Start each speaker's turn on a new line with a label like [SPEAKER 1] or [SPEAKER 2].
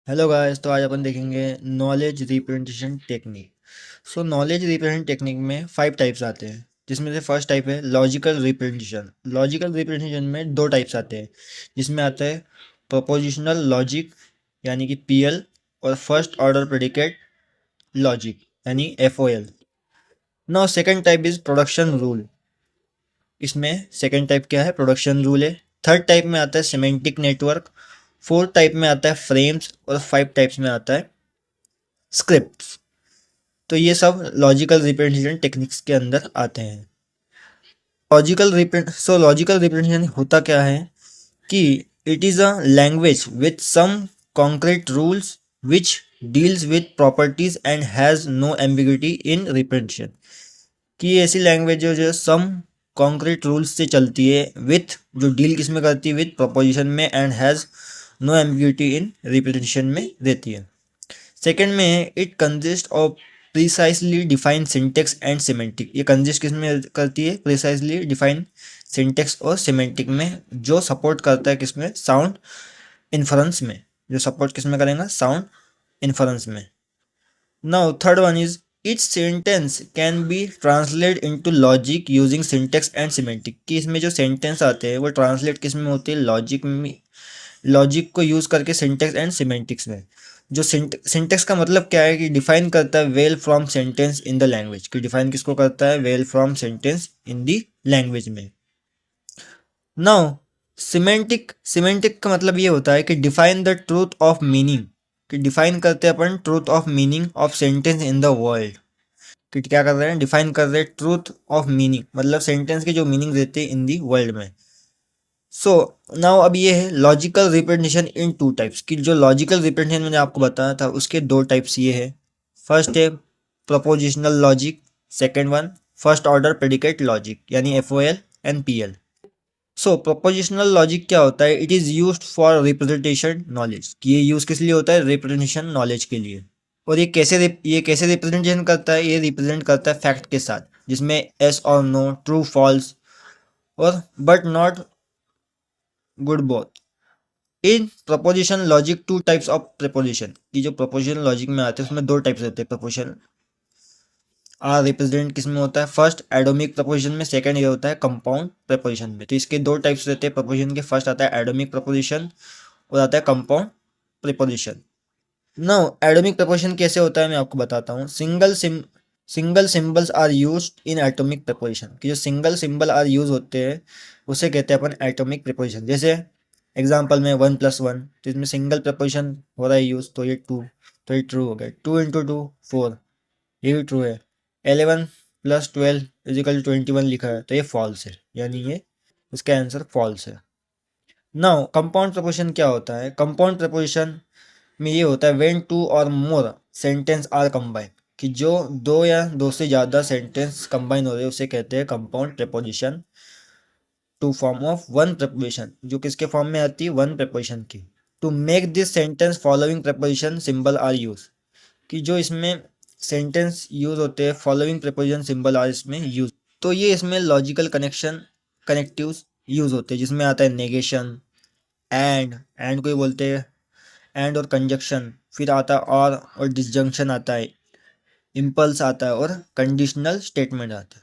[SPEAKER 1] Hello guys, तो आज अपन देखेंगे नॉलेज रिप्रेजेंटेशन टेक्निक। सो नॉलेज रिप्रेजेंटेशन टेक्निक में 5 टाइप्स आते हैं, जिसमें से फर्स्ट टाइप है लॉजिकल रिप्रेजेंटेशन। लॉजिकल रिप्रेजेंटेशन में 2 टाइप्स आते हैं, जिसमें आता है प्रोपोजिशनल लॉजिक यानी कि पीएल और फर्स्ट ऑर्डर प्रेडिकेट लॉजिक यानी FOL. Now second type is production rule. इसमें सेकंड टाइप क्या है? प्रोडक्शन रूल है। थर्ड टाइप में आता है सिमेंटिक नेटवर्क। फोर्थ टाइप में आता है फ्रेम्स और 5 टाइप्स में आता है स्क्रिप्ट्स। तो ये सब लॉजिकल रिप्रेजेंटेशन टेक्निक्स के अंदर आते हैं। लॉजिकल रिप्रेजेंटेशन होता क्या है कि it is a language with some concrete rules which deals with properties and has no ambiguity in representation. कि ये ऐसी लैंग्वेज जो सम कॉन्क्रीट रूल्स से चलती है, विथ जो डील किसमें करती है? विथ प्रोपोजिशन में, and has no ambiguity in representation में देती है। सेकेंड में है it consist of precisely define syntax and semantic. ये कंजिस्ट किस में करती है? प्रिसाइसली डिफाइन सिंटेक्स और सिमेंटिक में, जो सपोर्ट करता है किसमें? साउंड इन्फरेंस में। जो सपोर्ट किसमें करेगा? साउंड इन्फरेंस में। Now third one is each sentence can be translated into logic using syntax and semantic। कि इसमें जो सेंटेंस आते हैं वो ट्रांसलेट किस में होते हैं? लॉजिक में। लॉजिक को यूज करके सिंटेक्स एंड सिमेंटिक्स में। जो सिंटेक्स का मतलब क्या है कि डिफाइन करता है well from sentence in the language. कि डिफाइन किसको करता है? Well from sentence in the language में। नाउ सिमेंटिक सिमेंटिक का मतलब ये होता है कि define the truth of meaning. कि डिफाइन करते हैं अपन truth of meaning of sentence in the world. कि क्या कर रहे हैं? डिफाइन कर रहे हैं ट्रूथ ऑफ मीनिंग, मतलब सेंटेंस के जो मीनिंग देते हैं इन दी वर्ल्ड में। सो नाउ अब ये है लॉजिकल रिप्रेजेंटेशन इन 2 टाइप्स। की जो लॉजिकल रिप्रेजेंटेशन मैंने आपको बताया था उसके 2 टाइप्स ये है। फर्स्ट है propositional logic, second one first order predicate logic यानी FOL and PL. So propositional logic क्या होता है? It is used for representation knowledge. कि ये यूज़ किस लिए होता है? रिप्रेजेंटेशन नॉलेज के लिए। और ये कैसे रिप्रेजेंटेशन करता है? ये रिप्रेजेंट करता है फैक्ट के साथ, जिसमें एस और नो, ट्रू फॉल्स और but not good both. In preposition logic 2 types of preposition. की जो प्रपोजिशन लॉजिक में आते हैं उसमें 2 टाइप्स रहते हैं प्रपोजिशन। आर रिप्रेजेंट किस में होता है? फर्स्ट एडोमिक प्रपोजिशन में, सेकंड ये होता है कंपाउंड प्रपोजिशन में। तो इसके 2 टाइप्स रहते हैं प्रपोजिशन के। फर्स्ट आता है एडोमिक प्रपोजिशन और आता है compound proposition. Now atomic proposition कैसे होता है मैं आपको बताता हूँ। Single symbols are used in atomic proposition. कि जो सिंगल सिंबल आर यूज होते हैं उसे कहते हैं अपन एटॉमिक प्रपोजिशन। जैसे एग्जांपल में 1+1, तो इसमें सिंगल प्रपोजिशन हो रहा है यूज, तो ये 2, तो ये ट्रू हो गया। 2 × 2 4, ये भी ट्रू है। 11+12 = 21 लिखा है, तो ये फॉल्स है, यानी ये इसका आंसर फॉल्स है। नाउ कंपाउंड प्रपोजिशन क्या होता है? कंपाउंड प्रपोजिशन में ये होता है व्हेन 2 और मोर सेंटेंस आर कंबाइन। कि जो 2 या 2 से ज़्यादा सेंटेंस कंबाइन हो रहे हैं उसे कहते हैं compound proposition. To form of one proposition, जो किसके फॉर्म में आती है? वन प्रपोजिशन की। To make this sentence following proposition symbol are use. कि जो इसमें सेंटेंस यूज होते हैं फॉलोइंग प्रपोजिशन सिंबल आर इसमें यूज। तो ये इसमें लॉजिकल कनेक्टिव्स यूज होते हैं, जिसमें आता है नेगेशन, एंड को ही बोलते हैं, एंड और कंजक्शन। फिर आता है और डिसजंक्शन आता है, इम्पल्स आता है और कंडीशनल स्टेटमेंट आता है।